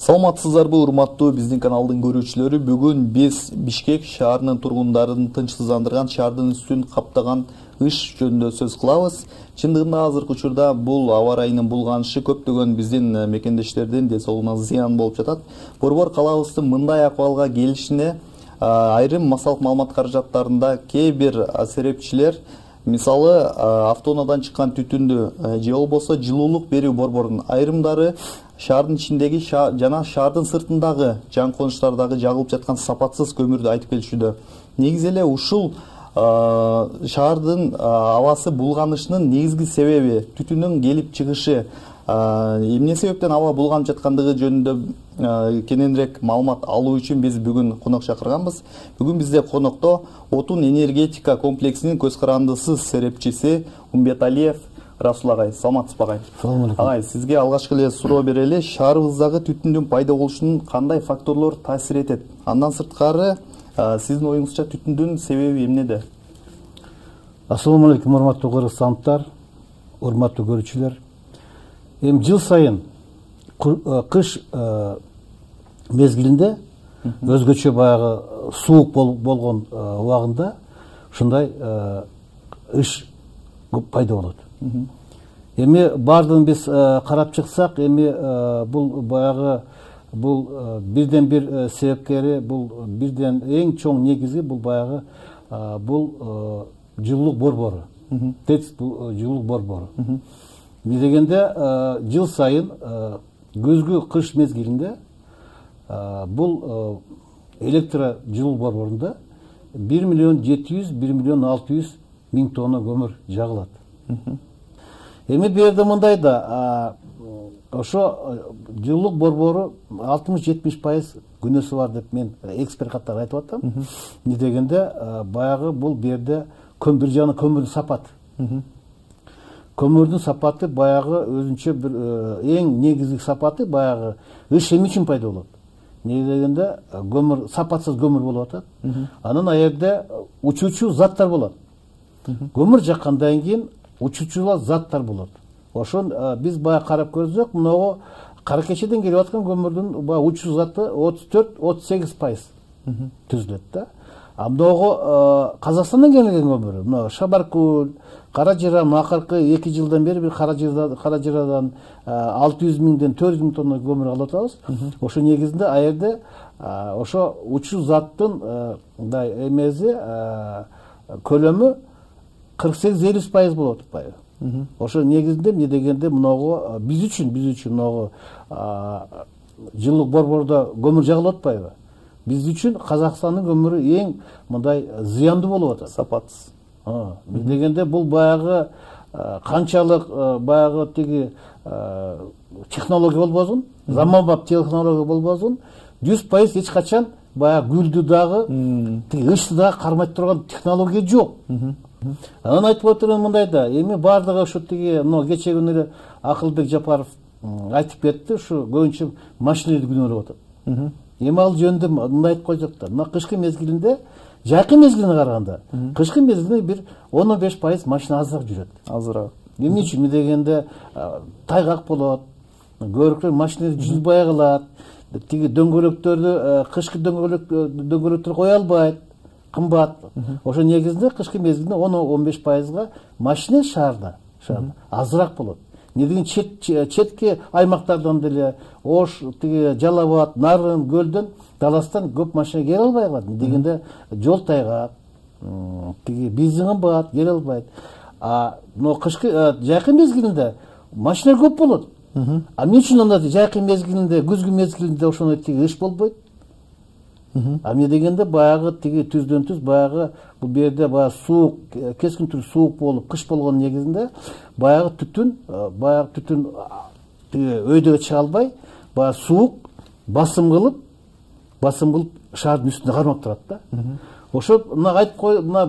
Саламатсыздарбы, урматтуу биздин каналдын көрүүчүлөрү. Бүгүн биз Бишкек шаарынын тургундарын тынчсыздандырган, шаардын үстүн каптаган ыш жөнүндө сөз кылабыз. Чындыгында азыркы учурда бул аба ырайынын булганышы көптөгөн биздин мекендештердин ден соолугуна зыян болуп жатат. Борбор калабыздын мындай акыбалга келишине айрым массалык маалымат каражаттарында кээ бир серепчилер, мисалы автоноодан чыккан түтүндү же болбосо жылуулук берүү борборунун айрымдары шаардын ичиндеги жана шаардын сыртындагы жан конуштардагы жагылып жаткан сапатсыз көмүрдү айтып келишүүдө. Негизи эле ушул шаардын абасы булганышынын негизги себеби түтүндүн келип чыгышы, эмне себептен аба булганып жаткандыгы жөнүндө кененирээк маалымат алуу үчүн биз бүгүн конок чакырганбыз. Бүгүн бизде конокто отун энергетика комплексинин көз карандысыз серепчиси Умбеталиев Расул агай. Саламатсызбы агай? Салам алейкум. Агай, сизге алгачкы эле суроо берели. Шаарыбыздагы түтүндүн пайда болушунун кандай факторлор таасир этет? Андан сырткары сиздин оюңузча түтүндүн себеби эмнеде? Ассаламу алейкум, урматтуу кыргызстандыктар, урматтуу көрүүчүлөр. Жыл сайын кыш мезгилинде өзгөчө баягы суук болгон убагында ушундай ыш пайда болот. Эми бардыгын биз карап чыксак, эми бул баягы бирден бир себепкери, бул бирден эң чоң негизи бул баягы бул жылуулук борбору. ТЭЦ бул жылуулук борбору. Эмне дегенде жыл сайын көзгү кыш мезгилинде бул электро жылуу борборунда 1 миллион 700, 1 миллион 600 миң тонна көмүр жагылат. Эми бул жерде мындай да, ошо жылуулук борбору 60-70% күнөөсү бар деп мен эксперт катары айтып атам. Эмне дегенде баягы бул жерде бир жана көмүрдүн сапаты. Көмүрдүн сапаты баягы өзүнчө бир эң негизги сапаты баягы ыш эмне үчүн пайда болот? Эмне дегенде көмүр, сапатсыз көмүр болуп атат. Анан ал жерде учуучу заттар болот. Көмүр жаккандан кийин учуучу заттар болот. Ошон биз баягы карап көрсөк, мынагу кара кечеден келип аткан көмүрдүн баягы учуучу заты 34-38% түзүлөт да. Мынагу Казакстандан келген көмүр, мына Шабаркөл, Кара Жыра, акыркы 2 жылдан бери бир Кара Жырадан 600 миңден 400 миң тонна көмүр алып атабыз. Ошо негизинде ал жерде ошо учуу заттын мындай эмеси көлөмү 48-50% болуп атпайбы? Ошо негизинде эмне дегенде мынагу биз үчүн мынагу жылуулук борборунда көмүр жагылып атпайбы? Биз үчүн Казакстандын көмүрү эң мындай зыяндуу болуп атат. Сапатсыз. Эмне дегенде бул баягы канчалык баягы тиги технология болбосун, заманбап технология болбосун, 100% эч качан баягы гүлдү дагы, тиги ышты дагы кармай турган технология жок. Анан айтып отурган мындай да, эми бардыгы ошо тиги мына кече күнү эле Акылбек Жапаров айтып кетти, ушу көбүнчө машинелерди күнөөлөп атат. Эми ал жөнүндө мындай айтып койсок да, мына кышкы мезгилинде, жакын мезгилине караганда, кышкы мезгилинде бир 10-15% машина азыраак жүрөт. Азыраак. Эмне үчүн? Эмне дегенде тайгак болот, көбүрөөк машиналар жүзбай калат, тиги дөңгөлөктөрдү, кышкы дөңгөлөктөр кое албайт, кымбат. Ошо негизинде кышкы мезгилинде 10-15%га машина шаарда азыраак болот. Эмне деген четки аймактардан деле, Ош, тиги Жалал Абад, Нарын, Көлдөн, Таластан көп машина келе албай калат. Эмне дегенде жол тайгак, тиги бензин кымбат, келе албайт. Но кышкы жакын мезгилинде машина көп болот. Эмне үчүн анда жакын мезгилинде, күзгү мезгилинде ошондой тиги ыш болбойт? Эмне дегенде баягы тиги түздөн түз баягы бул жерде баягы суук, кескин түрдүү суук болуп, кыш болгон негизинде баягы түтүн тиги өйдөгө чыга албай, баягы суук басым кылып шаардын үстүндө кармап турат да. Ошо мына айтып кой, мына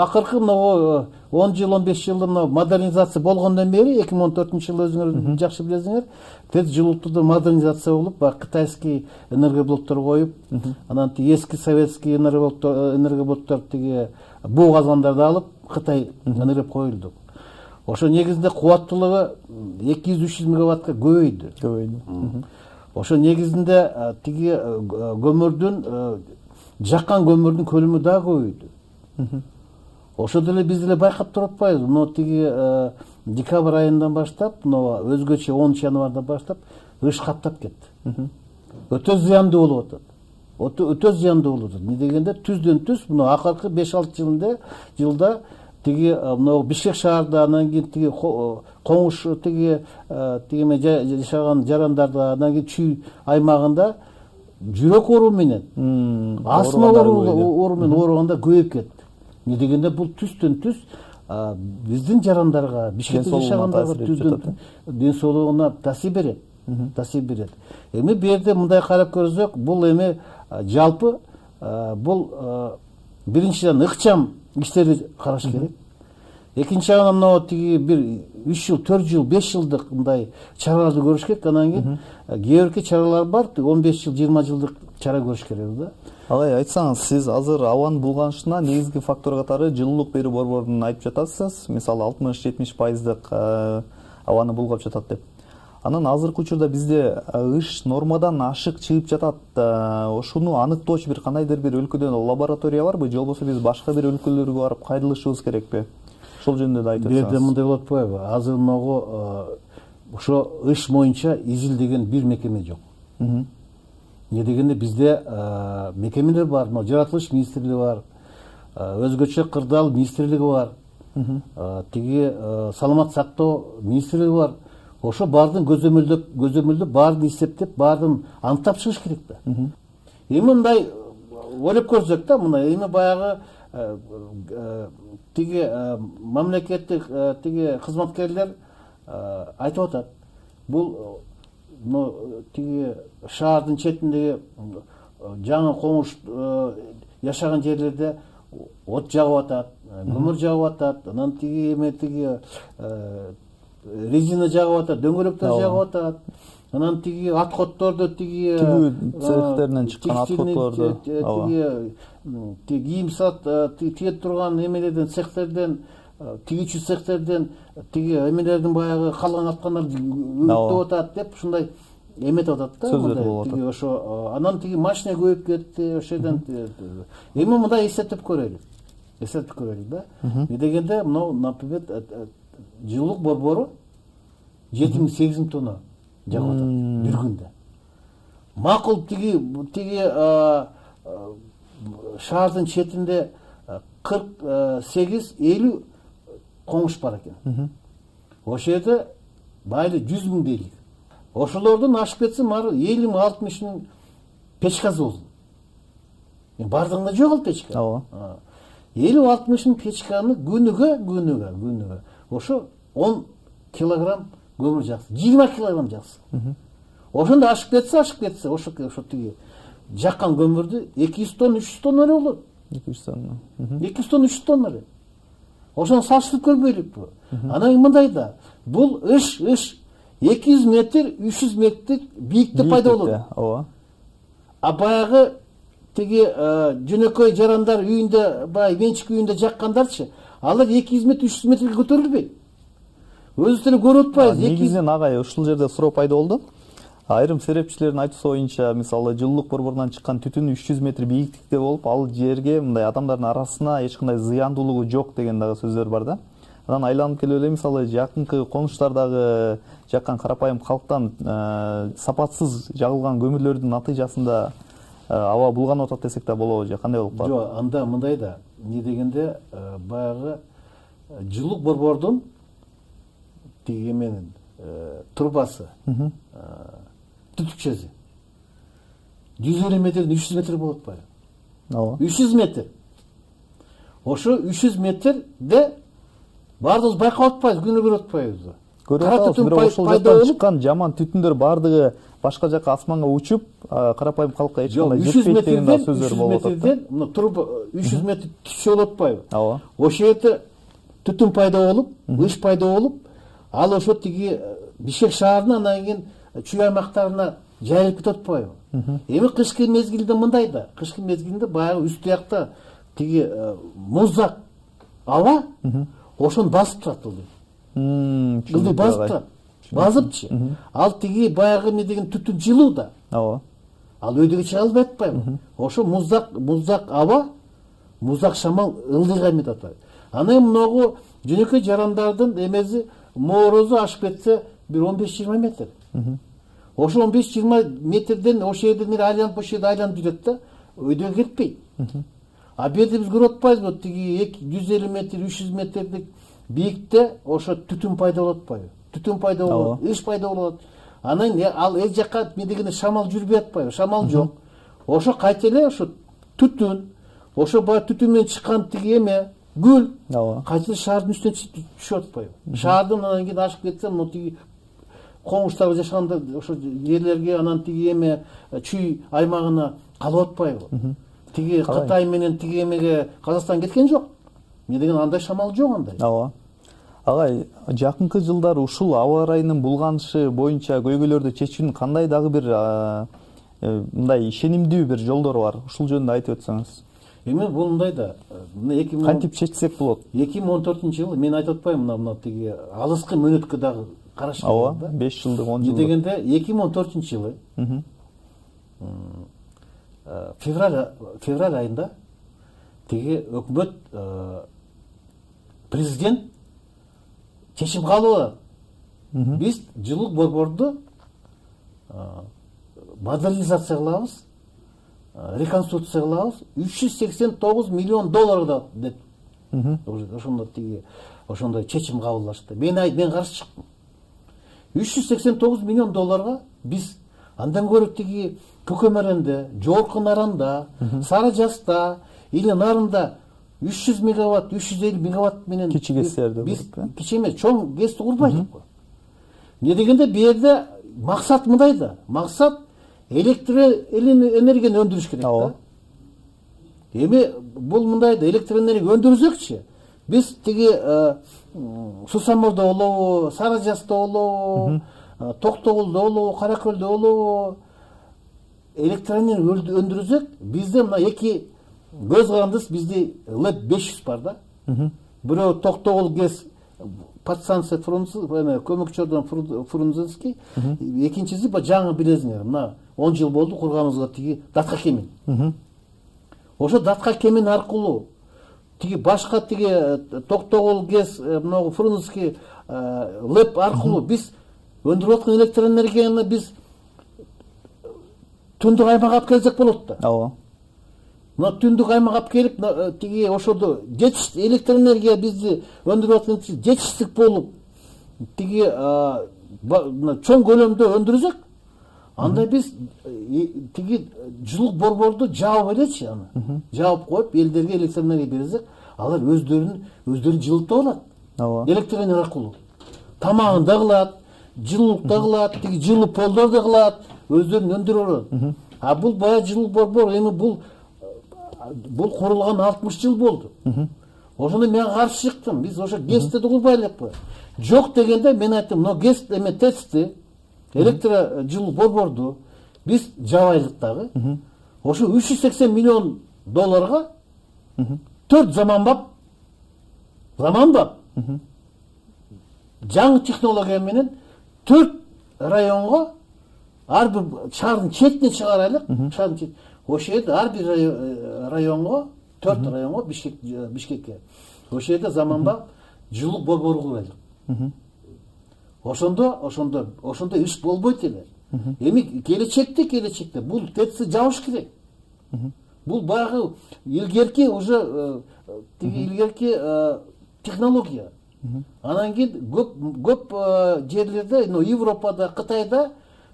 акыркы мына 10 жыл, 15 жылда мына модернизация болгондон бери 2014-жылы өзүңөр жакшы билесиңер, ТЭЦ жылуулукту модернизация болуп, кытайский энергоблоктор коюп, анан эски советский энергоблоктор тиги буу казандарды алып Кытай энергоп коюлду. Ошо негизинде кубаттуулугу 200-300 мегаваттка көбөйдү. Ошо негизинде тиги көмүрдүн жаккан көмүрдүн көлөмү дагы көбөйдү. Ошо деле биз деле байкап туруп атпайбыз. Мына тиги декабрь айынан баштап, мына өзгөчө 10 январдан баштап ыш каптап кетти. Өтө зыяндуу болуп атат. Өтө зыяндуу болуп атат. Эмне дегенде түздөн түз мына акыркы 5-6 жылда тиги мына Бишкек шаарда, анан кийин тиги Коңуш тиги жашаган жарандарда, анан кийин Чүй аймагында жүрөк оору менен, астма оору менен ооруганда көбөйүп кетти. Эмне дегенде бул түздөн түз биздин жарандарга, Бишкекте жашагандарга түздөн ден соолугуна таасир берет. Эми бу жерде мындай карап көрсөк, бул эми жалпы бул биринчиден ыкчам иштерди караш керек. Экинчи жагынан мына тиги бир 3 жыл, 4 жыл, 5 жылдык мындай чараларды көрүш керек. Анан кийин кээ бирки чаралар бар, 15 жыл, 20 жылдык чара көрүш керек да. Агай, айтсаңыз, сиз азыр абанын булганышына негизги фактор катары жылуулук берүү борборун айтып жатасыз. Мисалы 60-70% абаны булгап жатат деп. Анан азыркы учурда бизде ыш нормадан ашык чыгып жатат. Ошону аныктоочу бир кандайдыр бир өлкөдөн лаборатория барбы, же болбосо биз башка бир өлкөлөргө барып кайрылышыбыз керекпи? Ошол жөнүндө да айтып жатсаңыз. Бу жерде мындай болуп атпайбы? Азыр могу ошо ыш боюнча изилдеген бир мекеме жок. Эмне дегенде бизде мекемелер бар, жаратылыш министрлиги бар, өзгөчө кырдаал министрлиги бар, тиги саламат сактоо министрлиги бар. Ошо баардын көзөмөлдөп, баарын эсептеп, баарын анықтап чыгыш керек да. Эми мындай ойлоп көрсөк да, мына эми баягы тиги мамлекеттик тиги кызматкерлер айтып атат. Бул тиги шаардын четиндеги жаңы Коңуш жашаган жерлерде от жагып атат, көмүр жагып атат, анан тиги эме тиги резина жагып атат, дөңгөлөктөр жагып атат. Анан тиги отходдорду тиги цехтеринен чыккан отходдорду тиги кийим тиге турган эмелерден, цехтерден, тигичи цехтерден тиги эмелердин баягы калган аткандарды үгүттөп атат деп ушундай эметип атат да. Сөздөр болуп атат. Ошо анан тиги машина көбөйүп кетти, ошол жерден эми мындай эсептеп көрөлүк да. Эмне дегенде мына, например, жылуулук борбору 7-8 тонна жагып атат бир күндө. Макул тиги шаардын четинде 48-50 Коңуш бар экен. Ошол жерде майли 100 000 дейлик. Ошолордон ашып кетсе, мары 50-60 000 печкасы болсун. Бардыгында жок ал печка. 50-60 000 печканы күнүгө ошо 10 килограмм көмүр жаксы, 20 килограмм жаксы. Ошондо ашып кетсе, ошо тиги жаккан көмүрдү 200 тонна, 300 тонна эле болот. 200 тонна, 300 тонна эле. Ошону салыштырып көрбөйлүкпү? Анан мындай да, бул ыш 200 метр, 300 метр бийиктикте пайда болот. Ооба. А баягы тиги жөнөкөй жарандар үйүндө, баягы менчик үйүндө жаккандарчы, алар 200 метр, 300 метрге көтөрүлбөйт. Өзүбүз деле көрүп атпайбыз. Негизинен агай ушул жерде суроо пайда болду. Айрым серепчилердин айтуусу боюнча, мисалы жылуулук борборунан чыккан түтүн 300 метр бийиктикте болуп, ал жерге мындай адамдардын арасына эч кандай зыяндуулугу жок деген дагы сөздөр бар да. Анан айланып келип эле мисалы жакынкы Коңуштардагы жаккан карапайым калктан сапатсыз жагылган көмүрлөрдүн натыйжасында аба булганып атат десек да болобу же кандай болуп калат? Жок, анда мындай да. Эмне дегенде баягы жылуулук борбордун тиги менен трубасы, түтүкчөсү 150 метрден 300 метр болот атпайбы? Ооба. 300 метр. Ошо 300 метрде баардыгыбыз байкап атпайбыз, күнү көрүп атпайбыз. Көрүп атабыз, бирок ошол жактан чыккан жаман түтүндөр бардыгы башка жака асманга учуп, карапайым калкка эч кандай жетпейт деген сөздөр болуп атат. 300 метрден мына труба 300 метр түшө болот атпайбы? Ооба. Ошол жерде түтүн пайда болуп, ыш пайда болуп, ал ошо тиги Бишкек шаарына, анан кийин Чүй аймактарына жайылып кетип атпайбы? Эми кышкы мезгилде мындай да, кышкы мезгилде баягы үстү жакта тиги муздак аба ошону басып турат ылдый. Ылдый басып турат. базыпчы. Ал тиги баягы не деген түтүн жылуу да. Ооба. Ал өйдөгө чыга албай атпайбы? Ошо муздак аба, муздак шамал ылдыйга эмет атпайбы? Анан могу жөнөкөй жарандардын эмези моорозу ашып кетсе бир 15-20 метр. Ошо 15-20 метрден ошол жерден эле айланып ошол жерде айланып жүрөт да, өйдөгө кетпейт. А берде биз көрүп атпайбызбы, тиги 150 метр, 300 метрлик бийикте ошо түтүн пайда болот атпайбы? Түтүн пайда болот, ыш пайда болот. Анан ал эл жакка не дегенде шамал жүрбөй атпайбы? Шамал жок. Ошо кайта эле ошо түтүн, ошо баягы түтүн менен чыккан тиги эме, гүл кайта эле шаардын үстүнө түшүп атпайбы? Шаардын анан кийин ашып кетсе, мына тиги коңуштарда жашаганда ошо жерлерге анан тиги эме чүй аймагына калып атпайбы? Тиги Кытай менен тиги эмеге Казакстан кеткен жок. Эмне деген андай шамал жок андай. Ооба. Агай, жакынкы жылдары ушул аба ырайынын булганышы боюнча көйгөйлөрдү чечүүнүн кандай дагы бир мындай ишенимдүү бир жолдору бар? Ушул жөнүндө айтып өтсөңүз. Эми бул мындай да. Кантип чечсек болот? 2014-жылы мен айтып атпаймын, мына тиги алыскы мөөнөткө дагы караш керек да. Ооба, 5 жылдык, 10 жылдык. Дегенде 2014-жылы февраль айында тиги өкмөт президент чечим кабыл алат. Биз жылуулук борборду модернизация кылабыз, реконструкция кылабыз, 389 миллион долларга деп. Ошондо тиги ошондой чечим кабылдашты. Мен каршы чыктым. 389 миллион долларга биз андан көрө тиги Көкөмөрөндө, Жоркун Аранда, Сары Жаста или Нарында 300 мегаватт, 350 мегаватт менен кичи ГЭСтерди биз кичи эмес, чоң ГЭСти курбайдык го. Эмне дегенде бу жерде максат мындай да. Максат электр энергияны өндүрүш керек да. Эми бул мындай да, электр энергия өндүрсөкчү, биз тиги Сусамурда болобу, Сары Жаста болобу, Токтогулда болобу, Каракөлдө болобу электр энергия өндүрсөк, бизде мына эки көз карандыбыз, бизде ЛЭП 500 бар да. Бирөө Токтогул ГЭС подстанция көмөкчүдөн Фрунзенский, экинчиси жаңы билесиңер, мына 10 жыл болду курганыбызга тиги Датка Кемин. Ошо Датка Кемин аркылуу тиги башка тиги Токтогул ГЭС, мына Фрунзенский ЛЭП аркылуу биз өндүрүп аткан электр энергияны биз түндүк аймакка алып келсек болот да. Ооба. Мына түндүк аймакка алып келип, тиги ошодо электр энергия бизди өндүрүп аткан жетиштик болуп, тиги чоң көлөмдө өндүрсөк, анда биз тиги жылуулук борборду жаап элечи аны. Жаап коюп, элдерге электр энергия берсек, алар өздөрүн жылытып алат. Ооба. Электр энергия аркылуу. Тамагын да кылат, жылуулук да кылат, тиги жылуу полдор да кылат, өздөрүн өндүрүп алат. А бул баягы жылуулук борбор, эми бул курулган 60 жыл болду. Ошондо мен каршы чыктым. Биз ошо ГЭСти курбай элекпи? Жок дегенде мен айттым, но ГЭС эме ТЭЦти, электр жылуулук борборду биз жабайлык дагы. Ошо 380 миллион долларга 4 заманбап жаңы технология менен 4 районго, ар бир шаардын четине чыгарайлык, шаардын чет. Ошол жерде ар бир районго, 4 районго, Бишкекке. Ошол жерде заманбап жылуулук борбору курайлык. Ошондо иш болбойт эле. Эми келечекте бул ТЭЦти жабыш керек. Бул баягы илгерки уже илгерки технология. Анан кийин көп жерлерде, Европада, Кытайда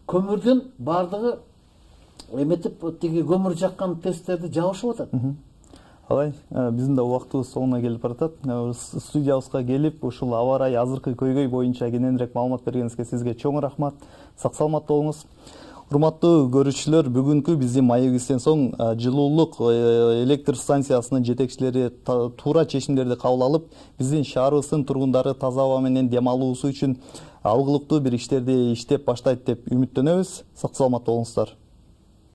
көмүрдөн бардыгы эметип тиги көмүр жаккан ТЭЦтерди жабышып атат. Алай, биздин да убактыбыз соңуна келип баратат. Студиябызга келип, ушул аба ырайы азыркы көйгөй боюнча кененирээк маалымат бергениңизге сизге чоң рахмат. Сак саламатта болуңуз. Урматтуу көрүүчүлөр, бүгүнкү биздин маегибизден соң жылуулук электр станциясынын жетекчилери туура чечимдерди кабыл алып, биздин шаарыбыздын тургундары таза аба менен дем алуусу үчүн алгылыктуу бир иштерди иштеп баштайт деп үмүттөнөбүз. Сак саламатта болуңуздар.